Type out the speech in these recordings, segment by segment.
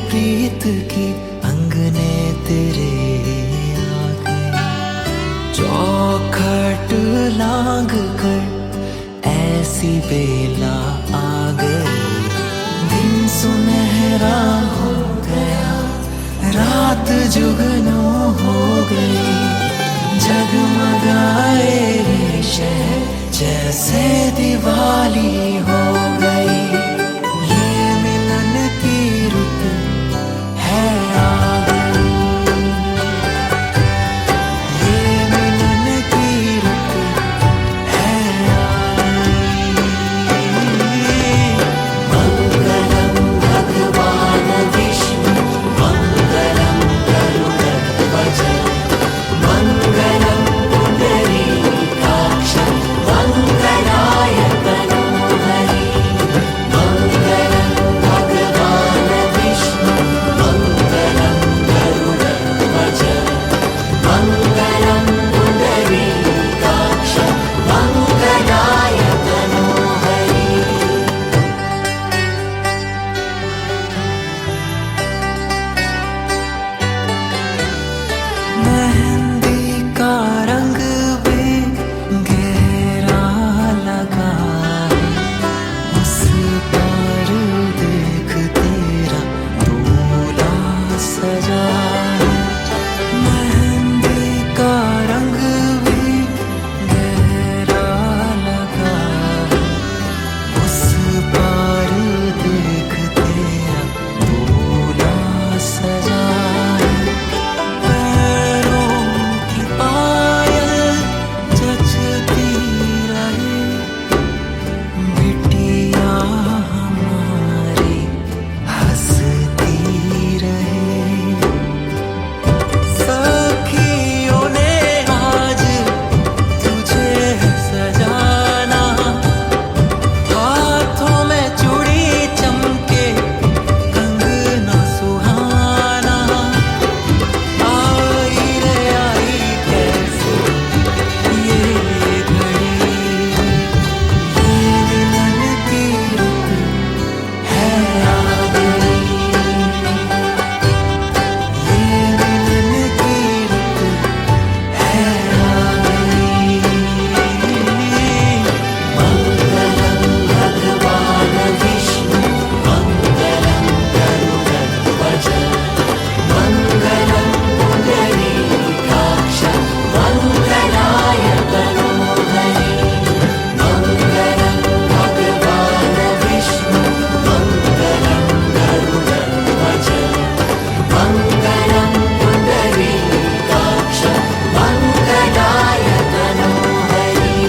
प्रीत की अंगने तेरे आ गई। चौखट लांग कर ऐसी बेला आ गई। दिन सुनहरा हो गया, रात जुगनू हो गई। जगमगाए शहर जैसे दिवाली हो गई। ये मिलन की रुत है आ गई। ये मिलन की रुत है आ गई। मंगलम भगवान विष्णु मंगलम गरुड़ध्वज मंगलम पुंडरीकाक्ष मंगलाय तनोहरि। मंगलम भगवान विष्णु मंगलम गरुड़ध्वज मंगलम पुंडरीकाक्ष मंगलाय तनोहरि। मेहंदी का रंग भी गहरा लगा। उस पर देख तेरा दूल्हा सजा है। मेहंदी का रंग भी गहरा लगा। उस पर देख तेरा दूल्हा सजा है। पैरों की पायल जचती रहे, बिटिया हमारी हंसती रहे। सखियों ने आज तुझे सजाना। हाथों में चूड़ी चमके कंगना सुहाना। आई रे आई कैसे ये घड़ी। ये मिलन की रुत है आ गई। ये मिलन की रुत है आ गई। मंगलम भगवान विष्णु मंगलम गरुड़ध्वज मंगलम पुंडरीकाक्ष मंगलाय तनोहरि। मंगलम भगवान विष्णु मंगलम गरुड़ध्वज मंगलम पुंडरीकाक्ष मंगलाय तनोहरि।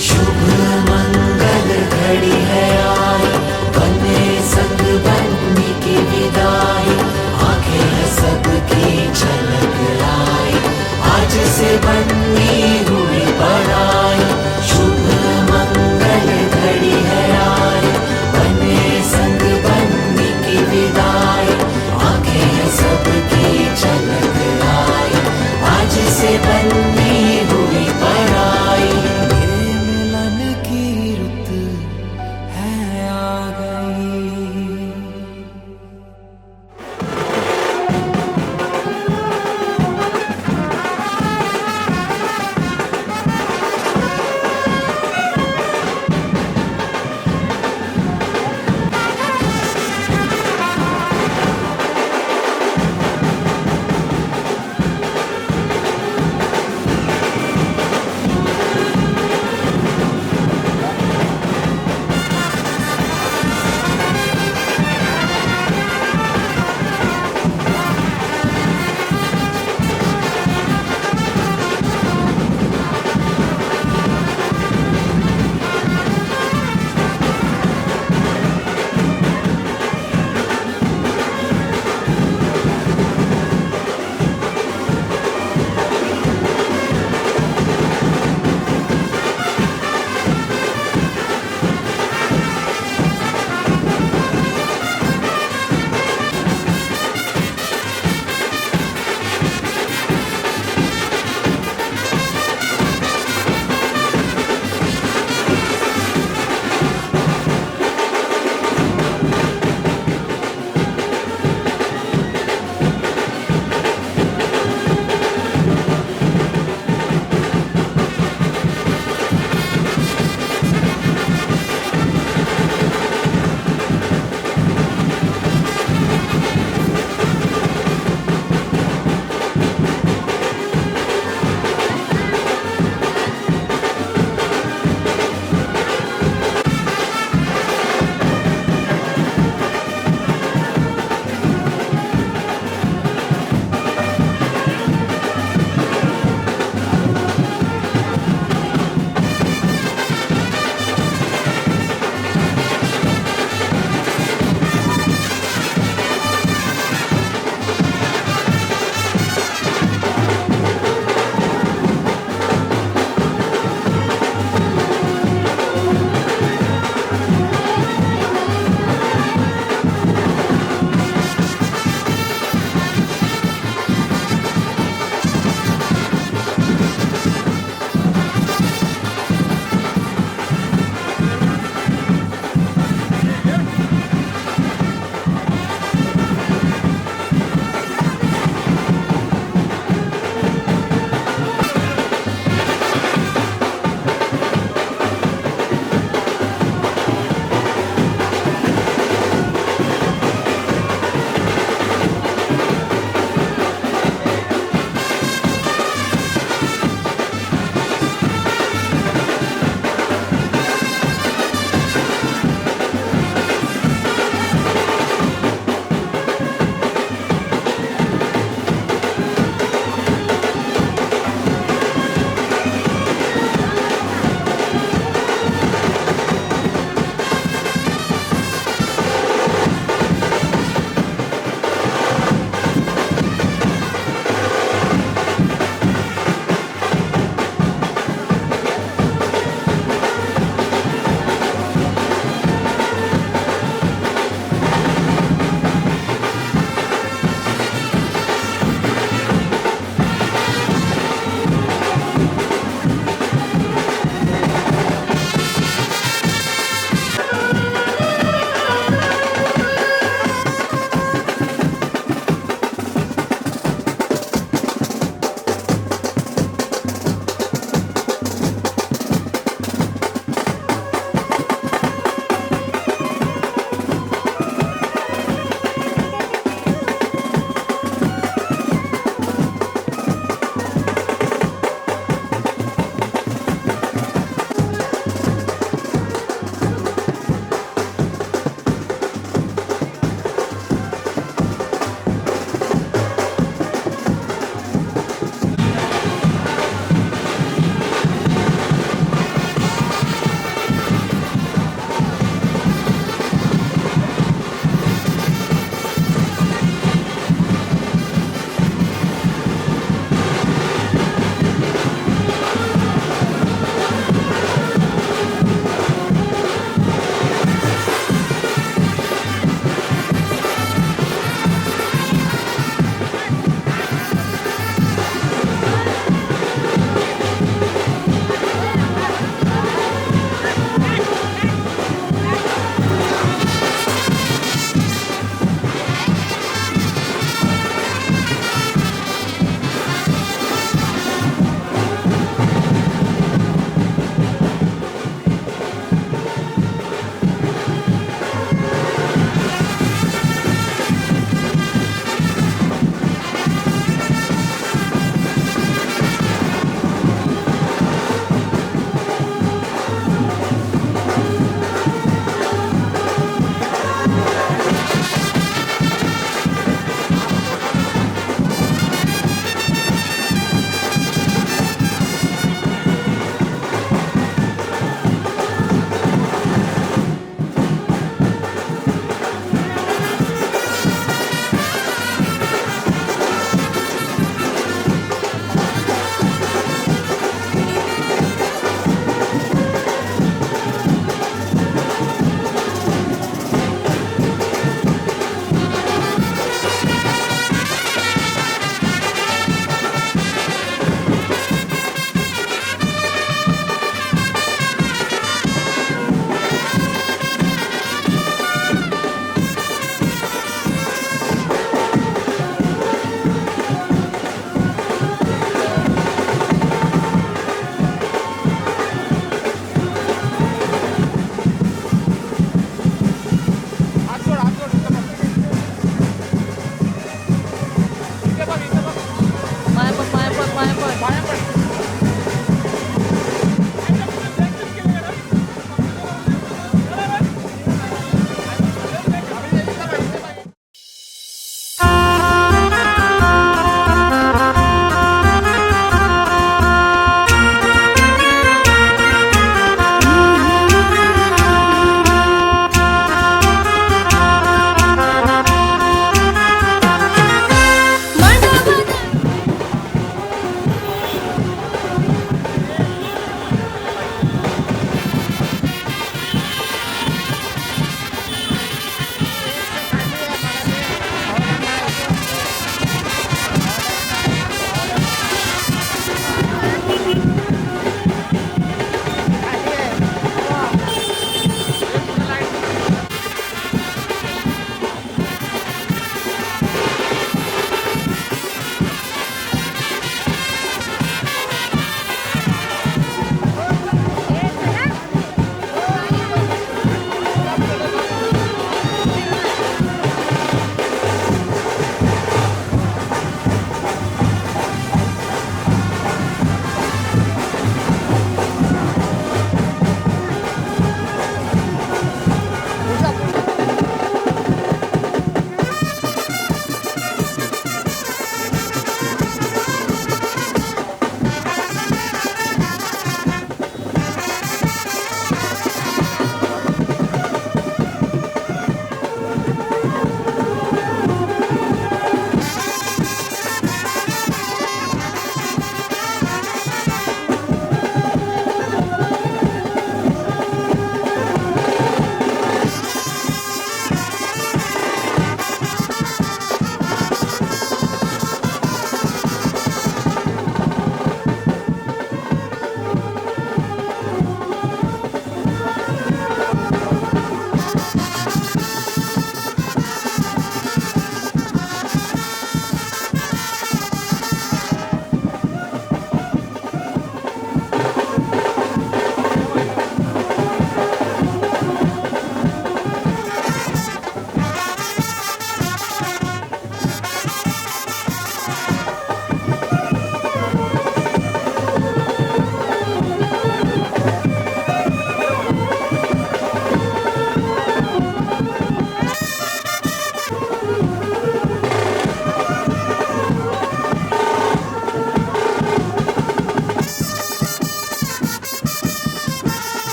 शुभ मंगल घड़ी है आई, बने संग बनने की विदाई। आंखें हैं सबकी झलक आई, आज से बननी हुई पढ़ाई। शुभ मंगल घड़ी है आई, बने संग बनने की विदाई। आंखें हैं सबकी झलक आई, आज से बननी हुई पढ़ाई। ये मिलन की रुत है आ गई।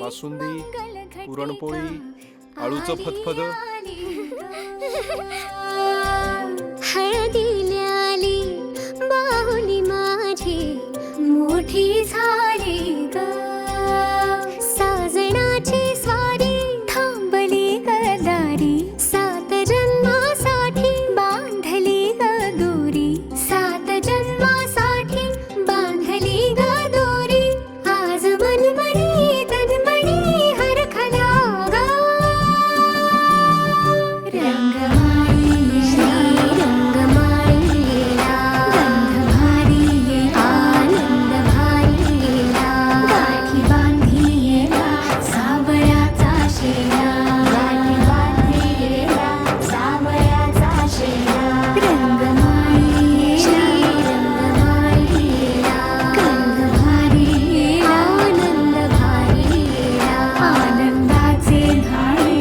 बासुंदी, पुरणपोळी, आळूचं फतफद. हळदीला आली बाहुली माझी मोठी झाली ग, साजणाची स्वारी थांबली गदारी, 7 जन्मासाठी बांधली ग दोरी, 7 जन्मासाठी बांधली ग दोरी. आज मनमणी तन्मणी हरखला ग, रंगमाळी रंगमाळी गंध भारी आनंद भारी, गाठी बांधी सावळ्याचा शेरा, गाठी बांधी सावळ्याचा शेरा. रंगमाळी रंगमाळी गंध भारी आनंद भारी, आनंदाचे न्हाणे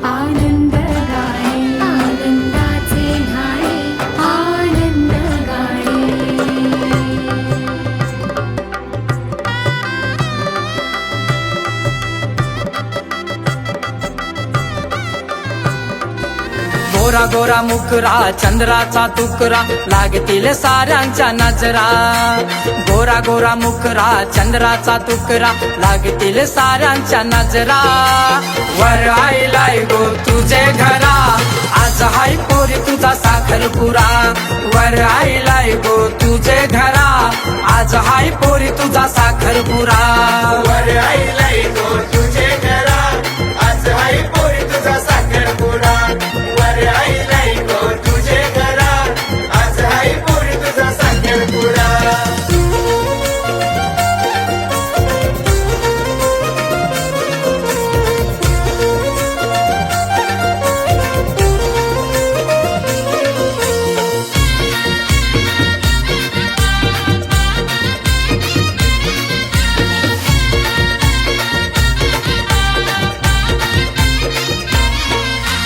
आनंद गाणे, आनंदाचे न्हाणे आनंद गाणे. गोरा गोरा मुखरा चंद्राचा तुकरा लागतील साऱ्यांच्या नजरा, गोरा गोरा मुखरा चंद्राचा तुकरा लागतील साऱ्यांच्या नजरा. वर आईलाय गो तुझे घरा, आज हाय पोरी तुझा साखरपुरा. वर आईलाय गो तुझे घरा, आज हाय पोरी तुझा साखरपुरा. वर आईलाय गो तुझे घरा, आज हाय पोरी तुझा साखरपुरा. वर आईलाय गो तुझे घरा, आज हाय पोरी तुझा साखरपुरा.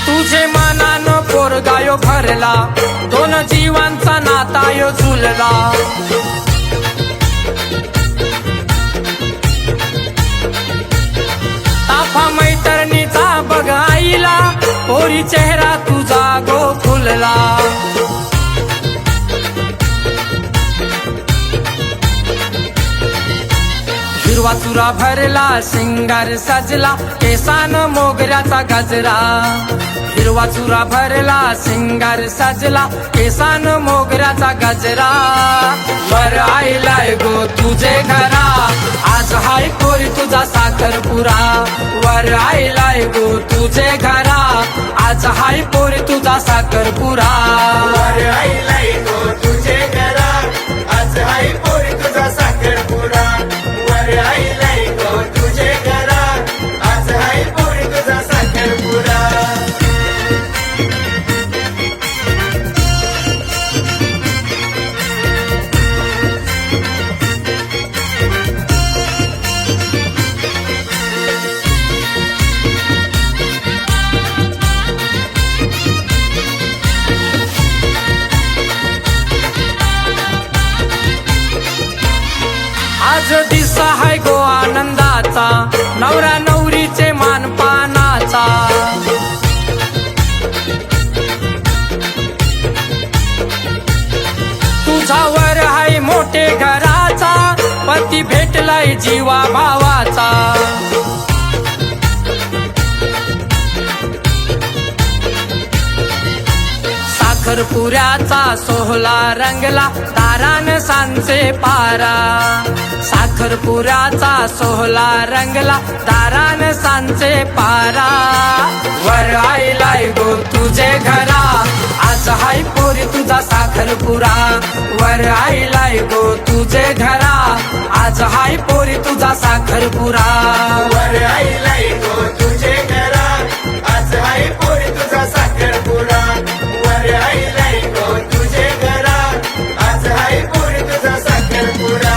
तुझे मनानं पोरगायो भरला, 2 जीवांचा नातायो झुलला. ताफा मैत्रिणीचा बघ आईला, पोरी चेहरा तुझा गो फुलला. हिरवा चुरा भरला शिंगार सजला, केसान मोगऱ्याचा गजरा. हिरवा चुरा भरला शिंगार सजला, केसान मोगऱ्याचा गजरा. वर आईलाय गो तुझे घरा, आज हाय पोरी तुझा साखरपुरा. वर आईलाय गो तुझे घरा, आज हाय पोरी तुझा साखरपुरा. वर आईलाय गो तुझे घरा, आज हाय पोरी तुझा साखरपुरा. वर आईलाय गो तुझे घरा, आज हाय पोरी तुझा साखरपुरा. आज दिसा हाय गो आनंदाचा, नवरा नवरीचे मानपानाचा. तुझावर हाय मोठे घराचा, पती भेटलाय जीवा भावाचा. साखरपुऱ्याचा सोहळा रंगला, तारान सांचे पारा. साखरपुऱ्याचा सोहळा रंगला, तारान सांचे पारा. वर आईलाय गो तुझे घरा, आज हाय पोरी तुझा साखरपुरा. वर आईलाय गो तुझे घरा, आज हाय पोरी तुझा साखरपुरा. वर आईलाय गो तुझे घरा, आज हाय पोरी तुझा साखरपुरा. वर आईलाय गो तुझे घरा, आज हाय पोरी तुझा साखरपुरा.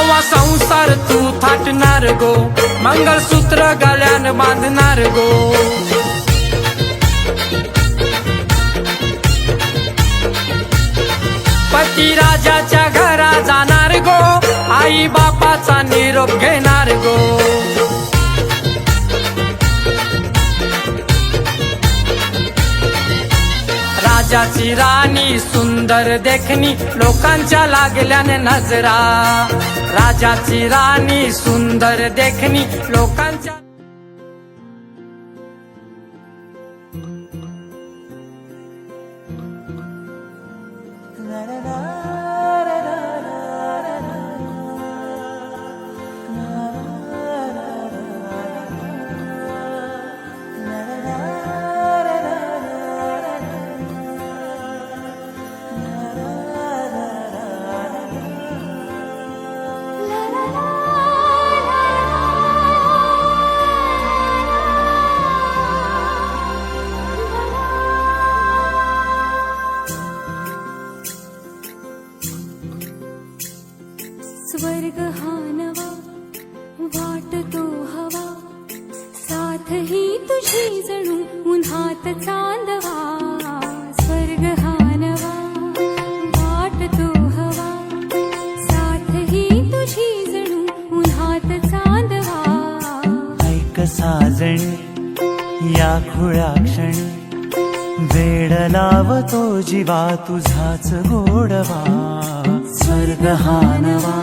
तेव्हा संसार तू थाटणार गो, मंगळसूत्र गळ्यान बांधणार गो. पती राजाच्या घरा जाणार गो, आई बापाचा निरोप घेणार गो. राजाची राणी सुंदर देखणी, लोकांच्या लागल्याने नजरा. राजाची राणी सुंदर देखणी, लोकांच्या स्वर्ग हा नवा वाटतो हवा, साथ ही तुझी जणू उन्हात चांदवा. स्वर्ग हा नवा वाटतो हवा, साथ ही तुझी जणू उन्हात चांदवा. ऐक साजणी या खुळ्या क्षणी, वेड लावतो जीवा तुझाच गोडवा. स्वर्ग हा नवा.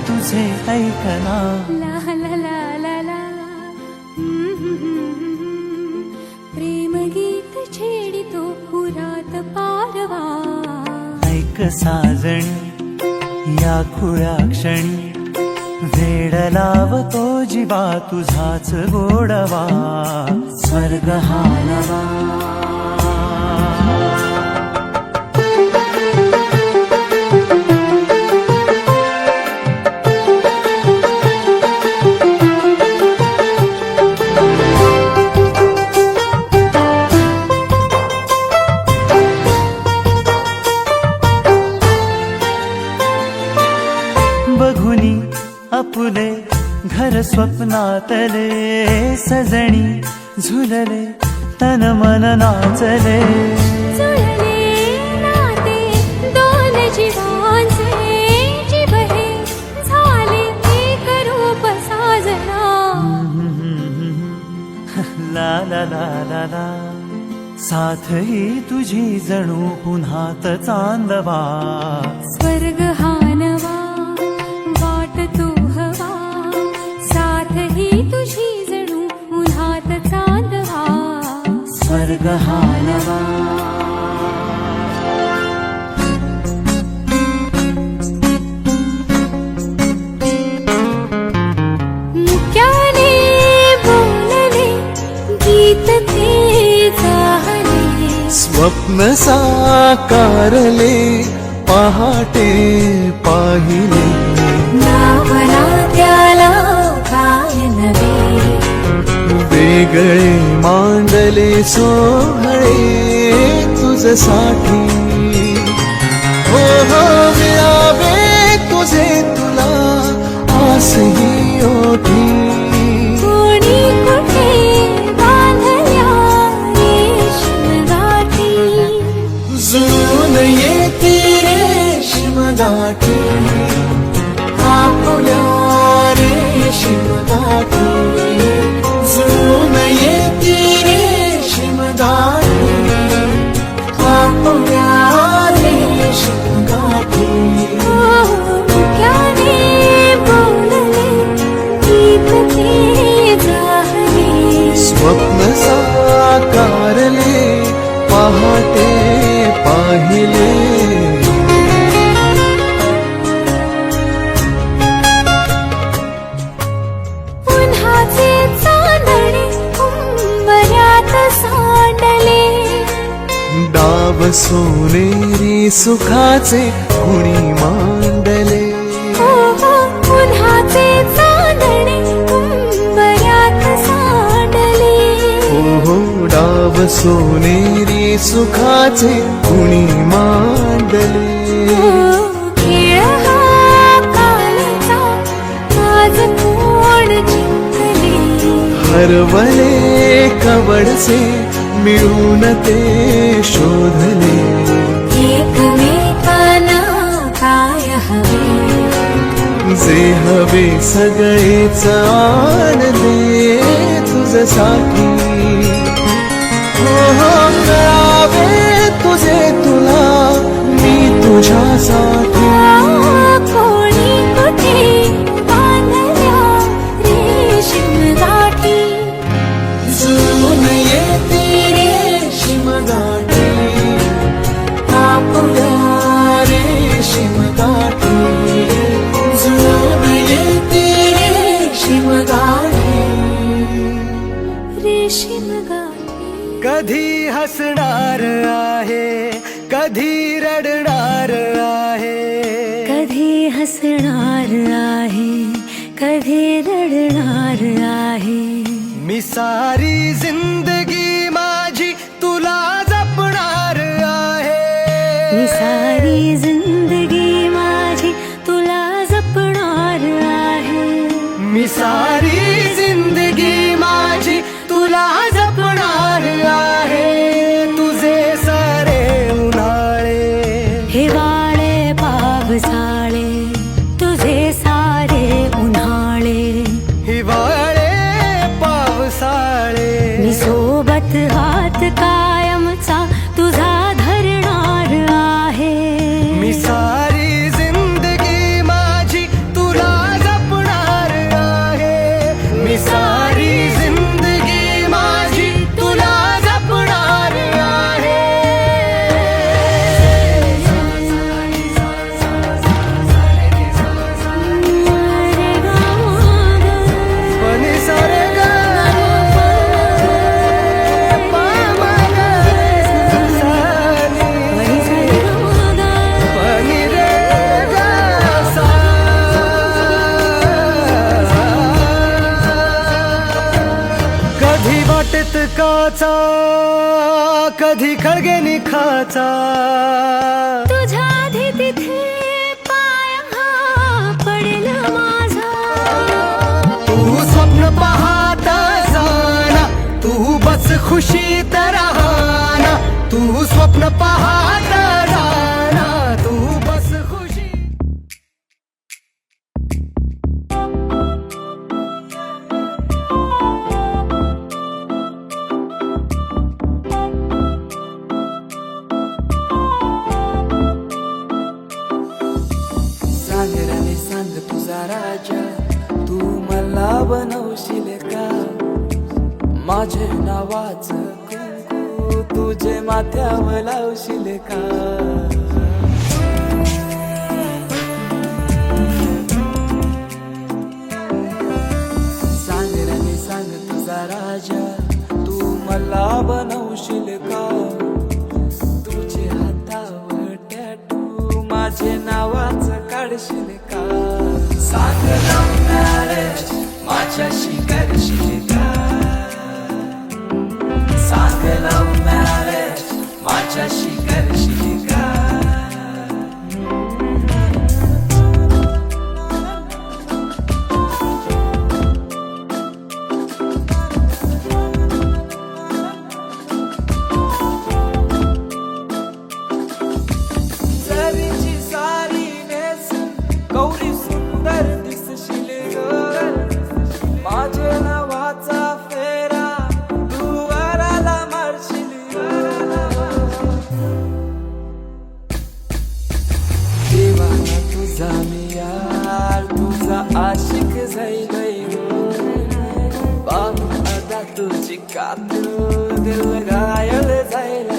तुझे ऐकना ला ला ला ला ला. प्रेम गीत छेडितो पुरात पारवा. ऐक साजणी या खुळ्या क्षणी, वेड लावतो जीवा तुझाच गोडवा. स्वर्ग हा नवा. बघुनी आपुले घर स्वप्नातले, सजणी झुलले तन मन नाचले. जुळले नाते दोन जीवांचे, जीव हे झाले एक रूप साजना. ला ला ला ला ला. साथ ही तुझी जणू पुन्हात चांदवा. स्वर्ग हा नवा वाटतो हवा, साथ ही तुझी जणू उन्हात चांदवा. स्वर्ग हा नवा. मुक्याने बोलले गीत ते चाहले, स्वप्न साकारले पहाटे पाहिले. नावना त्याला काय नवे, वेगळे मांडले सोहळे तुझसाठी. हो हो मिळावे तुझे तुला आसही ओठी. कोणी कुठे बांधल्या रेशीम गाठी, जुळून येती रेशीम गाठी. आपुल्या रेशीम गाठी, जुळून येती रेशीम गाठी. आपुल्या रेशीम गाठी. डाव सोनेरी सुखाचे कुणी मांडले. हो हो उन्हाचे चांदणे उंबऱ्यात सांडले. हो डाव सोनेरी सुखाचे कुणी मांडले. खेळ हा कालचा आज कोण जिंकले. हरवले कवडसे मिळून ते शोधले. एकमेकांना काय हवे. जे हवे सगळेच आणले तुझ्यासाठी. हो कळावे तुझे तुला मी तुझ्यासाठी. कोणी कुठे बांधल्या रेशीम गाठी. जुळून येते रेशीम गाठी. आपल्या रेशीम गाठी. जुळून येते रेशीम गाठी. रेशीम गाठी. कधी हसणार आहे कधी रडणार आहे. कधी हसणार आहे कधी रडणार आहे. मी सारी जिंदगी माझी तुला जपणार आहे. मी सारी जिंदगी माझी तुला जपणार आहे. मी सारी जिंदगी माझी तुला जपणार आहे. तुझे सारे उन्हाळे हिवाळे पावसाळे तुझे सारे उन्हाळे. हिवाळे पावसाळे मी सोबत हात कायमचा तुझा धरणार आहे. मी सारी जिंदगी माझी तुला जपणार आहे. मी सारी जिंदगी माझी तुला जपणार आहे. रे गा पनी सारे ग पा मा ग सा नी पनी रे ग सा. कधी वाटेत काचा कधी खळगे निखाचा. तुझ्या आधी तिथे पाय हा पडेल माझा. तू स्वप्न पाहत जाना तू बस खुशीत राहना. तू स्वप्न पाहत जाना तू बस खुशी. सांग राणी सांग तुझा राजा तू मला बनवशील का. माझे नावाचं कुंकू तुझे माथ्यावर लावशील का. सांग राणी सांग तुझा राजा तू मला बनवशील का. तुझे हातावर टॅटू माझे नावाचं काढशील का. सांग लव्ह मॅरेज माझ्याशी करशील का. सांग लव्ह मॅरेज माझ्याशी करशील का. जरीची सारी नेस गौरी सुंदर दिसशील ग. माझे नावाचा फेरा तू वराला मारशील. देवाना तुझा मी यार तुझा आशिक जाईल बाबा अदा तुझी कातू दिल घायल जाईल.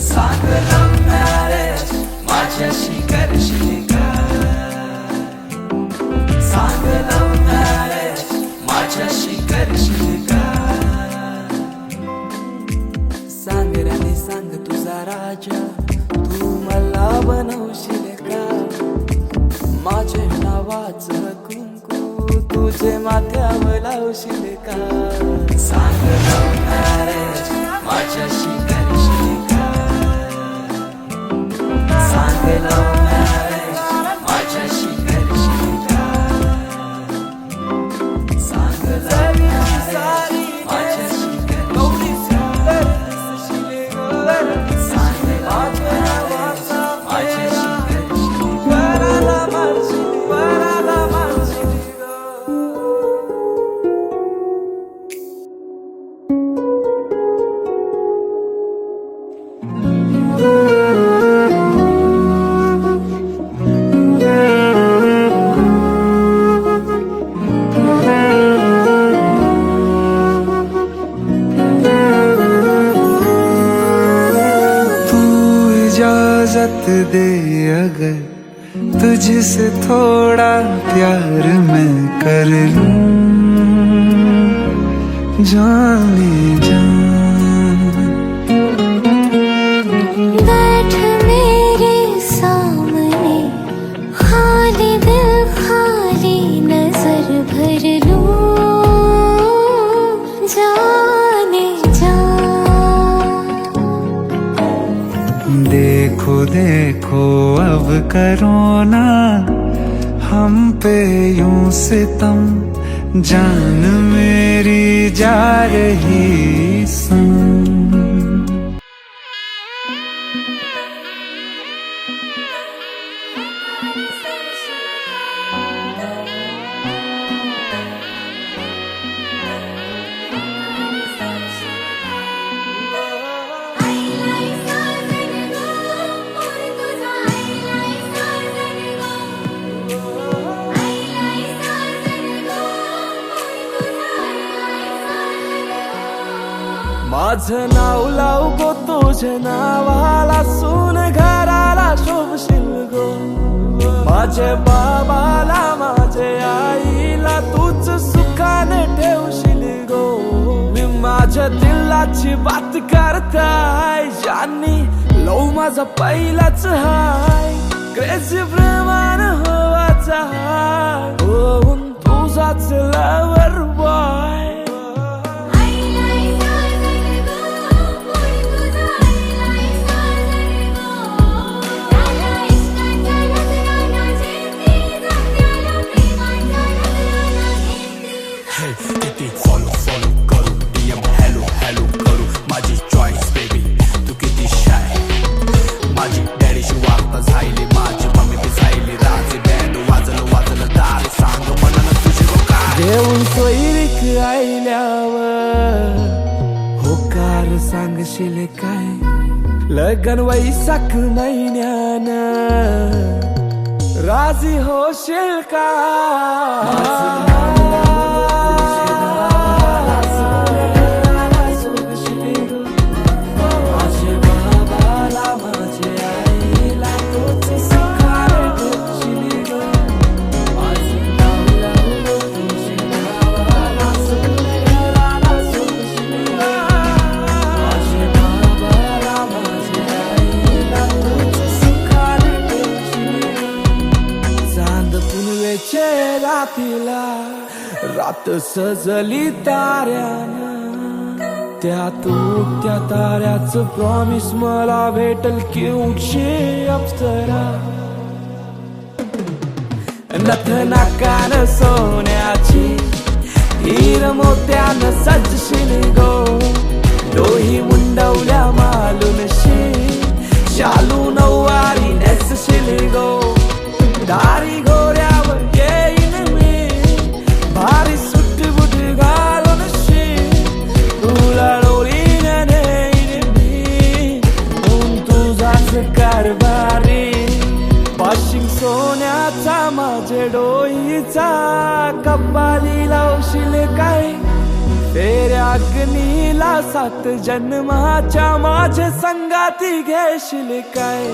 सांग लव्ह मॅरेज माझ्याशी करशील का. सांग लव्ह मॅरेज माझ्याशी करशील का. सांग राणी सांग तुझा राजा तू मला बनवशील का माझे नावाचं कुंकू तुझे माथ्यावर लावशील का सांग लव्ह मॅरेज माझ्याशी करशील का सांग लव्ह मॅरेज माझ्याशी करशील का सांग लव्ह मॅरेज माझ्याशी करशील का सांग लव्ह मॅरेज माझ्याशी करशील वराला मारशील इजाजत दे अगर तुझसे थोड़ा प्यार मैं कर लूं जाने जा बैठ मेरे सामने खाली दिल खाली नजर भर लूं जाने जा देखो देखो अब करो ना हम पे यूं सितम जान मेरी जा रही सनम माझं नाव लाव गो तुझे नावाला सून घराला शोभशील गो माझे बाबाला माझे आईला तूच सुखाने ठेवशील गो मी माझ्या दिलाची बात करताय ज्यांनी लव माझा पहिलाच हाय क्रेझी प्रेमान होवाचा होऊन तुझाच लवर बॉय किती फॉलो करू DM हॅलो करू माझी चॉईस बेबी तू किती शाय माझी डॅडीशी वार्ता झाली माझी मम्मी बी झाली राजे बँड वाजलं दार सांग म्हणून तुझी काय देऊन सोयरीक आईल्यावर होकार सांगशील काय लगन वैशाख महिन्यानं राजी होशील का रातीला रात सजली ताऱ्यानं त्यात त्या ताऱ्याचं प्रॉमिस मला भेटल क्यूटशी अप्सरा नथना कान सोन्याची हीर मोत्यानं सजशील गो डोही मुंडवल्या मालूनशी शालू नऊवारी नेसशील गो दारी घोड्यावर येईन मी भारी सुट बुट घालून तुला डोलीनं नेईन मी तुझाच कारभारी पाशिंग सोन्याचा माझे डोईचा कपाली लावशील काय तेऱ्या अग्नीला 7 जन्माच्या माझे संगाती घेशील काय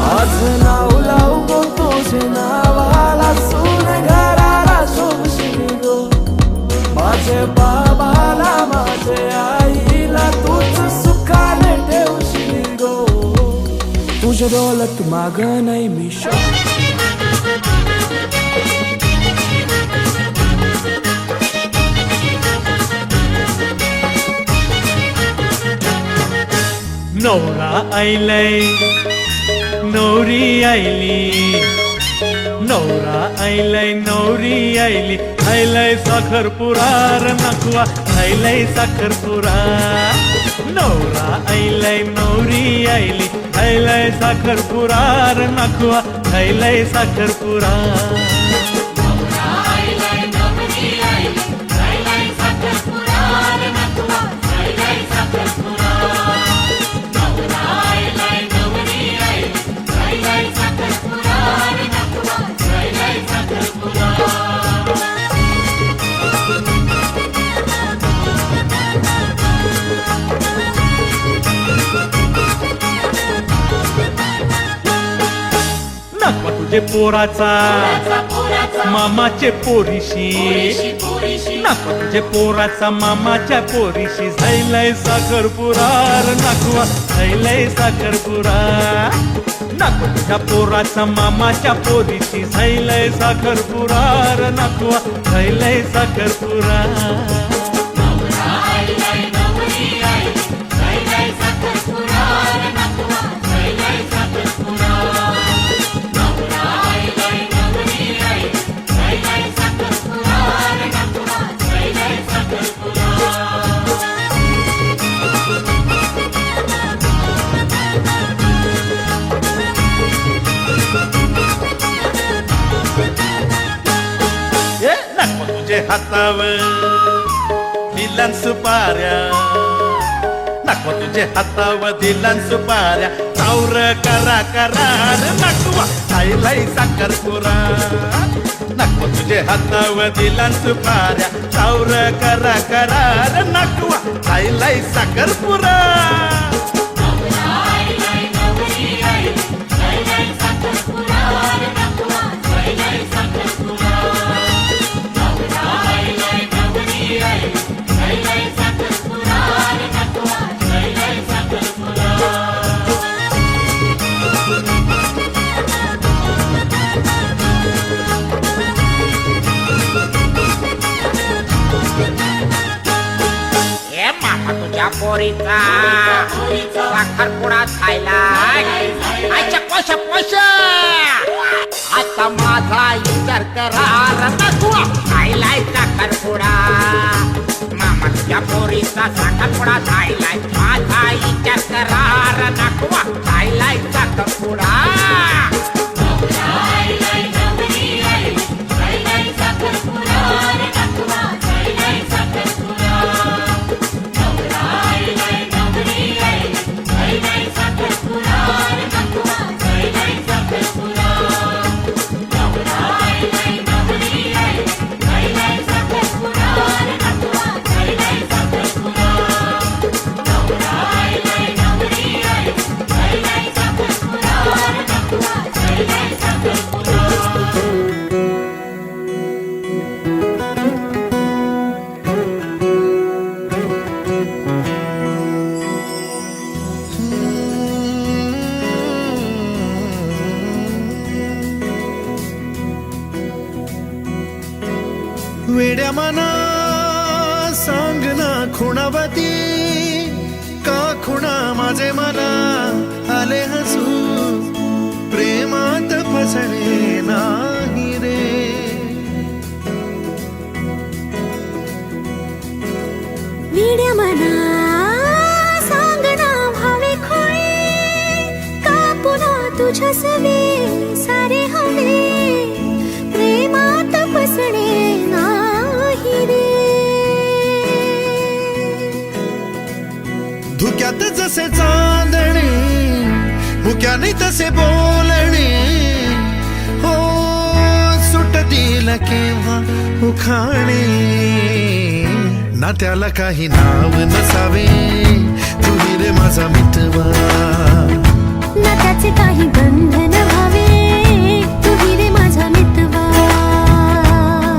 आज नाव लाव गो तुझे नावाला सून घराला शोभशील गो माझे बाबाला माझे आईला तूच सुखाने ठेवशील गो तुझ्या दौलत माग नाही मी नवरा आईलय नवरी आईली नवरा आईलय नवरी आईली आईलय साखरपुरा र नखवा आईलय साखरपुरा नवरा आईलय नवरी आईली आईलय साखरपुरा र नखवा आईलय साखरपुरा नखवा तुझे पोराचा मामाचे पोरीशी नखवा तुझे पोराचा मामाच्या पोरीशी झायलय साखरपुरा र नखवा झायलय साखरपुरा नखवा तुझ्या पोराचा मामाच्या पोरीशी झायलय साखरपुरा र नखवा झायलय साखरपुरा नखवा तुझे हातावर दिलन सुपाऱ्या नखवा तुझे हातावर दिलन सुपाऱ्या चावर करा करार नखवा खायलाय साखरपुरा नखवा तुझे हातावर दिलन सुपाऱ्या चावर करा करार नखवा खायलाय साखरपुरा तुझ्या पोरीचा साखरपुडा खायला अच्छा पोशा पोशा आता माझा विचार करा नखवा खायलाय साखरपुडा मामा तुझ्या पोरीचा साखरपुडा खायलाय माझा विचार करा नखवा खायलाय साखरपुडा वेड्या मना सांग ना खुणावती का खुणा माझे मला आले हसू प्रेमात फसणे नाही रे वेड्या मना सांग ना भावे खोळे का पुन्हा तुझ्या सवे सारे हवे प्रेमात फसणे धुक्यात जसे चांदणे मुक्याने तसे बोलणे हो सुटतील केव्हा उखाणे ना त्याला काही नाव नसावे तुही रे माझा मितवा ना त्याचे काही बंधन व्हावे तुही रे माझा मितवा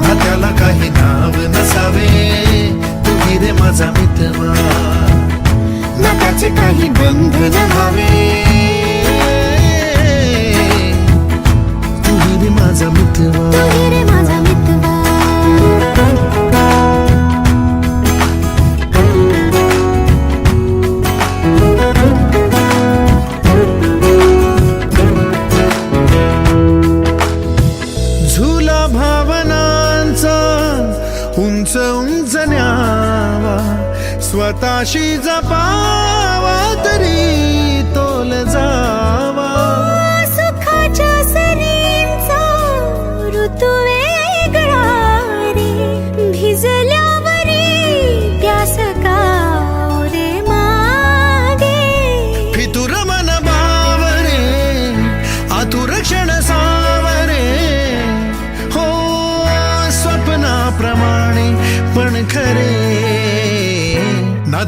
ना त्याला काही नाव नसावे तुही रे माझा मितवा ना त्याचे काही बंधन व्हावे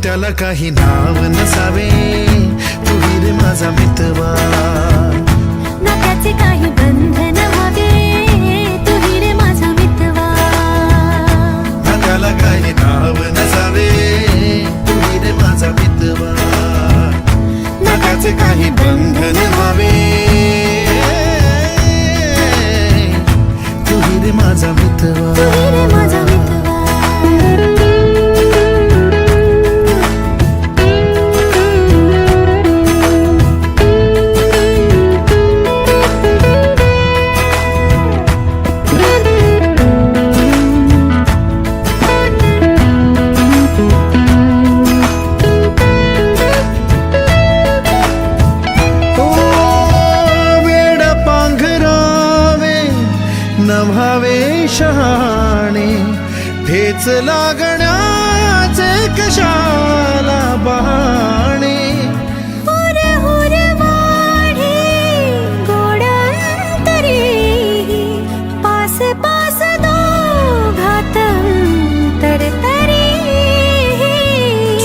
नात्याला काही नाव नसावे तू रे माझा मितवा नात्याचे काही बंधन व्हावे तू रे माझा मितवा नात्याला काही नाव नसावे तू रे माझा मितवा नात्याचे काही बंधन व्हावे तू रे माझा मितवा तू रे माझा मितवा नव्हावे शहाणे ठेच लागण्याचे कशाला बहाणे हुर हुर वाढे गोडांतरी पास पास दोघात तरतरी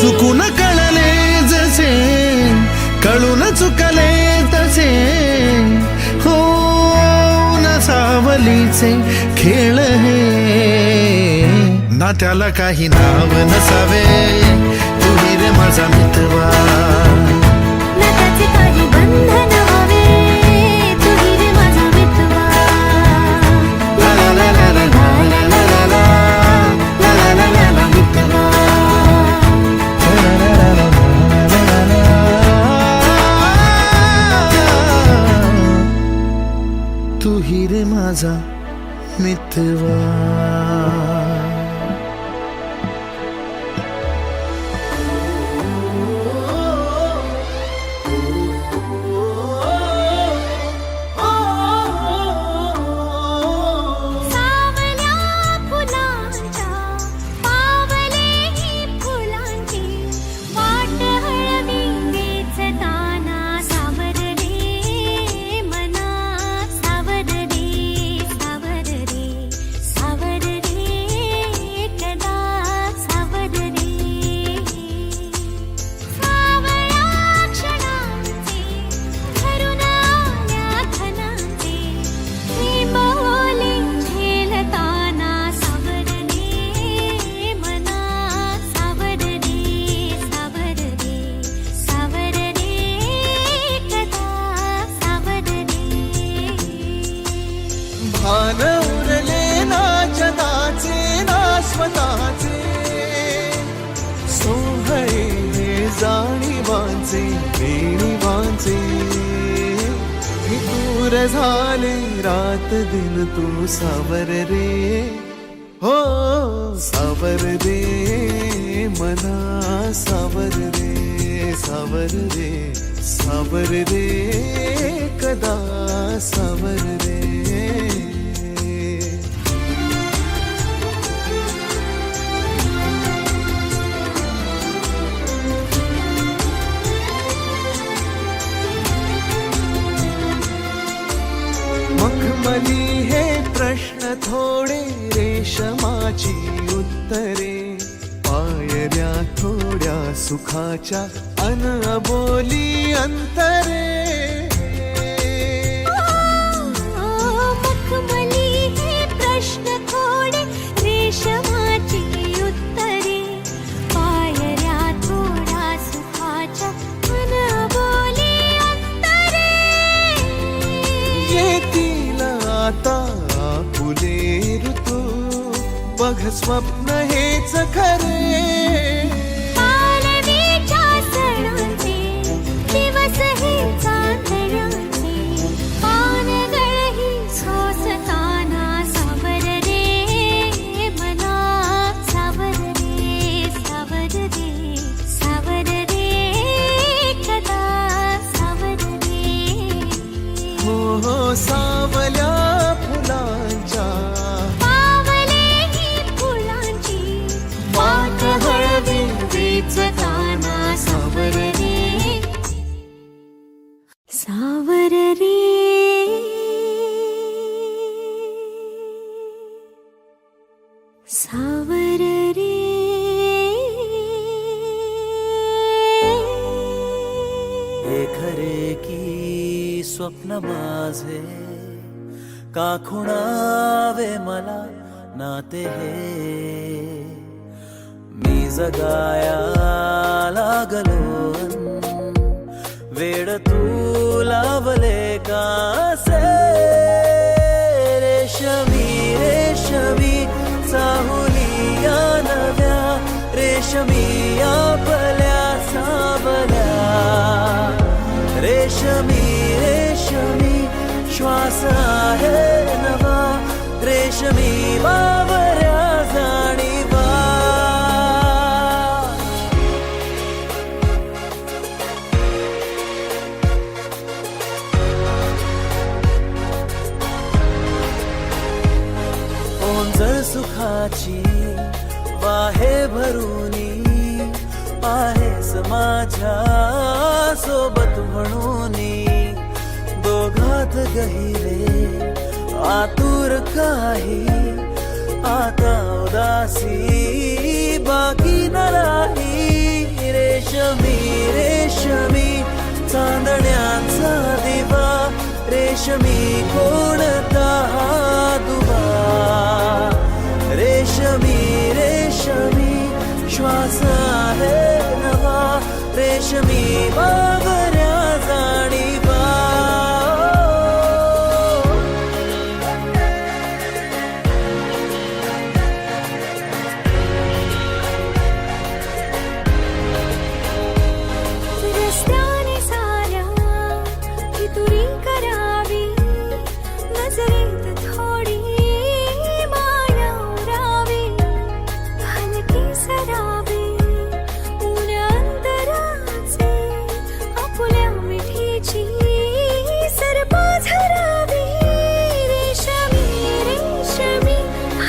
चुकून कळले जसे कळून चुकले तसे हो सावलीचे खेळ हे नात्याला काही नाव नसावे तू रे माझा मितवा नात्याचे काही बंधन व्हावे तू रे माझा मितवा ला ला ला ला ला ला ला ला ला ला ला ला ला ला मितवा ला ला ला ला ला ला तू रे माझा मितवा सावल्या फुलांच्या पावलेही फुलांची वाट हळवी वेचताना सावर रे मना सावर रे सावर रे सावर रे कदा सावर रे सावळ्या क्षणांचे भरून आल्या खणांचे मी बोले झेलताना सावर रे मना सावर रे सावर रे सावर रे कदा सावर रे भान उरले ना जगाचे ना स्वतःचे सोहळे जाणीवांचे बेणीवांचे दूर झाले रात दिन तू सावर रे हो सावर रे मना सावर रे सावर रे सावर रे कदा सावर रे मखमली हे प्रश्न थोडे रेशमाची उत्तरे पायऱ्या थोड्या सुखाच्या अन अबोली अंतरे मखमली हे प्रश्न थोडे रेशमाची उत्तरे पायऱ्या थोड्या सुखाच्या अनबोली अंतरे येतील आता फुले ऋतू बघ स्वप्न हेच खरे पालवीच्या सणांचे दिवस हे चांदण्याचे पानगळही सोसताना सावर रे मना सावर रे सावर रे सावर रे कदा सावर रे हो हो सावल्या फुलांच्या पावलेही फुलांची वाट खरे की स्वप्न माझे का खुणावे मला नाते हे मी जगाया लागलो वेड तू लावले कासे रेशमी रेशमी चाहुलिया नव्या रेशमी आपल्या सावल्या रेशमी रेशमी श्वास आहे नवा रेशमी बावऱ्या जाणीवा ओंजळ सुखाची वाहे भरूनी आहेस माझ्या सोबत म्हणूनी दोघात गहिले आतुर काही आता उदासी बाकी न राही रेशमी रेशमी चांदण्यांचा दिवा रेशमी कोणता दुवा रेशमी रेशमी श्वास आहे नवा रेशमी बावऱ्या जाणीवा रस्त्याने साऱ्या फितुरी करावी नजरेत थोडी माया उरावी हलकी सरावी उन्या अंतराचे आपुल्या मिठीची सरपा झरावी रेशमी रेशमी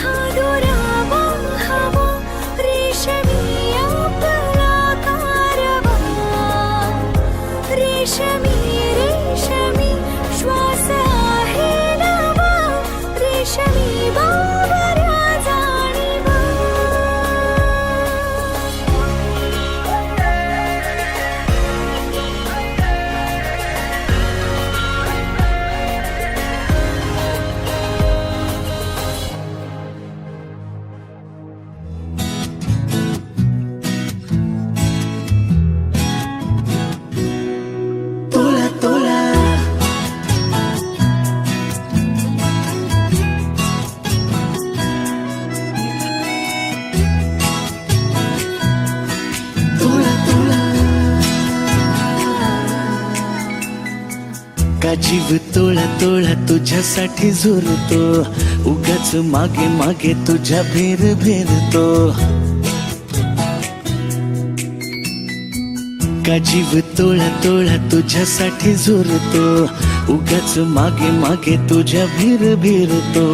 हा दोरावा हवा रेशमी आपला कारवा रेशमी रेशमी श्वास आहे नवा रेशमी बावऱ्या जाणीवा तोला तोला तोला तोला का जीव तोळा तोळा तुझ्यासाठी झुरतो उगाच मागे मागे तुझ्या भेर भेरतो का जीव तोळा तोळा तुझ्यासाठी झुरतो उगाच मागे मागे तुझ्या भीर भीरतो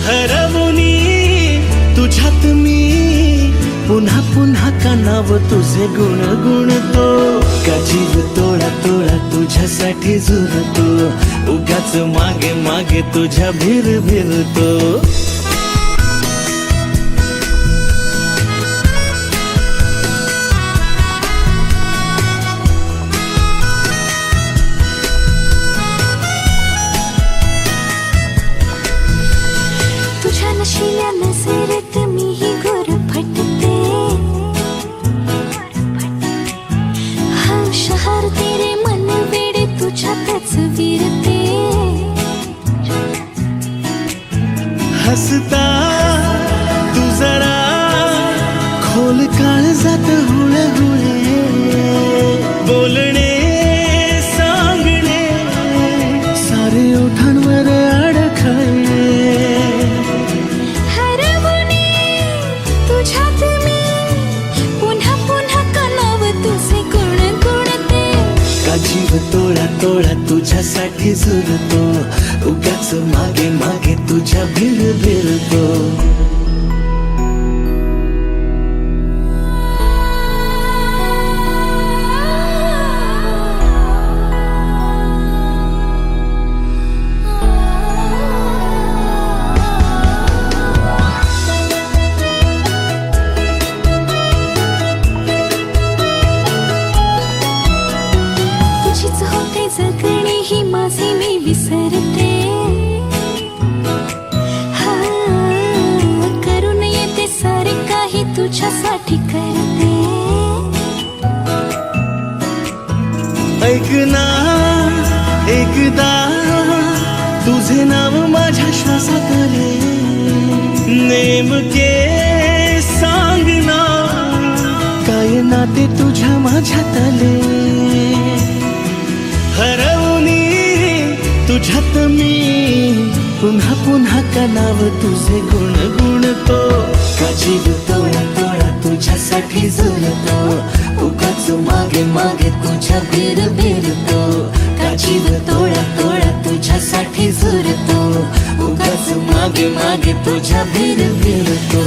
हरवुनी तुझ्यात मी पुन्हा पुन्हा कानाव तुझे गुण गुणतो का जीव तोळा तोळा तुझ्यासाठी झुरतो उगाच मागे मागे तुझ्या भीर भीरतो तुझ्या नशिल्या नजरेत मीही गुरफटते हा शहर तेरे मन वेडे तुझ्यातच विरते हसता तू जरा खोल काळजात हुळहुळे बोलणे सांगणे सारे ओठांवर अडखळे हरवुनी तुझ्यात मी पुन्हा पुन्हा कानाव तुझे गुण गुणते का जीव तोळा तोळा तुझ्यासाठी झुरतो उगाच मागे मागे तुझ्या भीर भीरतो तुझीच जगणे ही माझे मी विसरते. हा, करून येते सारे काही तुझ्यासाठी करते. ऐक ना एकदा तुझे नाव माझ्या श्वासात आले, नेमके सांग ना काय नाते तुझ्या माझ्यात आले. हरवणी तुझ्यात मी पुन्हा पुन्हा का नाव तुझे गुणगुणतो. का जीव तोळा तोळा तुझ्यासाठी झुलतो, उगाच मागे मागे तुझ्या बेर बेरतो. का जीव तोळा तोळा तुझ्यासाठी झुलतो, उगाच मागे मागे तुझ्या बेर बेरतो.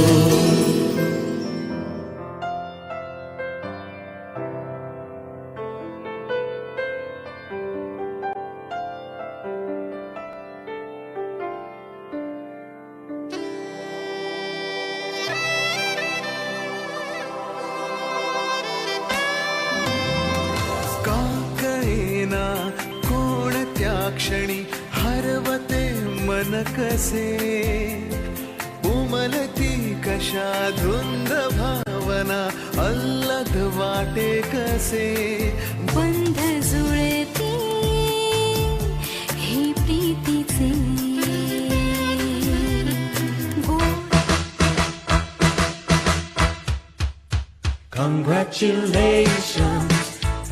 का कळेना कोणत्या क्षणी हरवते मन कसे, उमलती कशा धुंद भावना अल्लग वाटे कसे. बंध जुळते हे प्रीतीचे Congratulations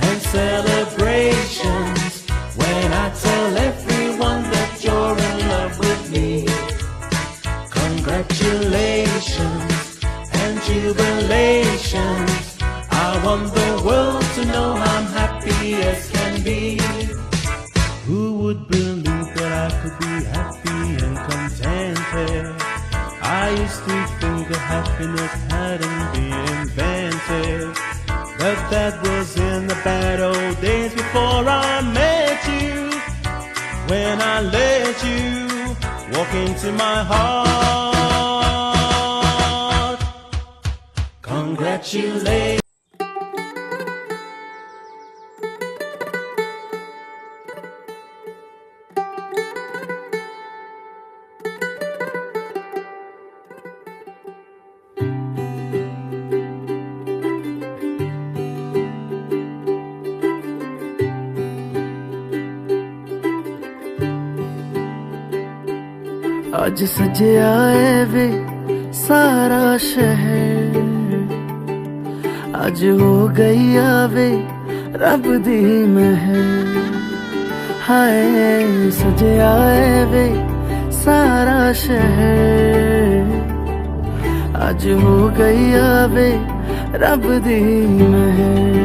and celebrations when I tell everyone that you're in love with me. Congratulations and jubilations, I want the world to know I'm happy as can be. Who would believe that I could be happy and contented? I used to think that happiness hadn't been invented, but that was in the bad old days before I met you. When I let you walk into my heart. Congratulations. ਅੱਜ ਸਜਿਆ ਏ ਵੇ ਸਾਰਾ ਸ਼ਹਿਰ, ਅੱਜ ਹੋ ਗਈ ਆਵੇ ਰੱਬ ਦੀ ਮਹਿਰ. ਹਾਏ ਸਜਿਆ ਏ ਵੇ ਸਾਰਾ ਸ਼ਹਿਰ, ਅੱਜ ਹੋ ਗਈ ਆਵੇ ਰੱਬ ਦੀ ਮਹਿਰ.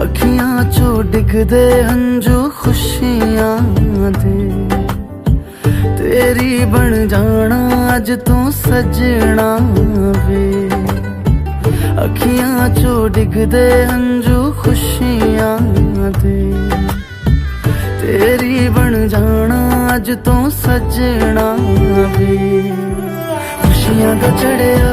ਅੱਖੀਆਂ ਚੋਂ ਡਿੱਗਦੇ ਹੰਝੂ ਖੁਸ਼ੀਆਂ ਦੇ, तेरी बन जाना अज तू सजना वे. अखियां चो डिगदे हंजू खुशियां दे, तेरी बन जाना अज तू सजना वे. खुशियां दा चढ़िया